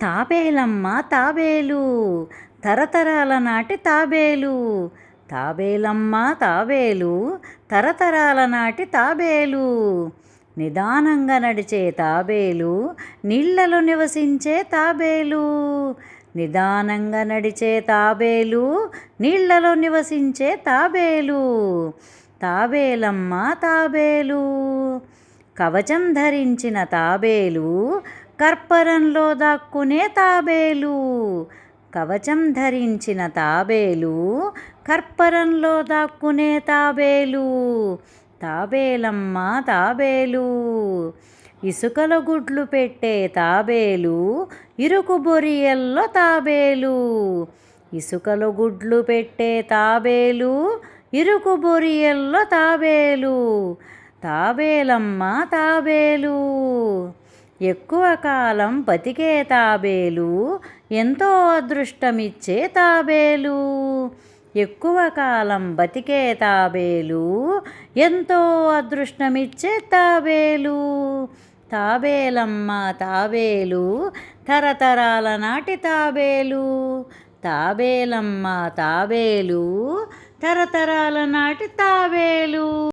తాబేలమ్మ తాబేలు తరతరాల నాటి తాబేలు. తాబేలమ్మ తాబేలు తరతరాల నాటి తాబేలు. నిదానంగా నడిచే తాబేలు, నీళ్లలో నివసించే తాబేలు. నిదానంగా నడిచే తాబేలు, నీళ్లలో నివసించే తాబేలు. తాబేలమ్మ తాబేలు. కవచం ధరించిన తాబేలు, కర్పరంలో దాక్కునే తాబేలు. కవచం ధరించిన తాబేలు, కర్పరంలో దాక్కునే తాబేలు. తాబేలమ్మ తాబేలు. ఇసుకలో గుడ్లు పెట్టే తాబేలు, ఇరుకు బొరియల్లో తాబేలు. ఇసుకలో గుడ్లు పెట్టే తాబేలు, ఇరుకు బొరియల్లో తాబేలు. తాబేలమ్మ తాబేలు. ఎక్కువ కాలం బతికే తాబేలు, ఎంతో అదృష్టమిచ్చే తాబేలు. ఎక్కువ కాలం బతికే తాబేలు, ఎంతో అదృష్టమిచ్చే తాబేలు. తాబేలమ్మ తాబేలు తరతరాల నాటి తాబేలు. తాబేలమ్మ తాబేలు తరతరాల నాటి తాబేలు.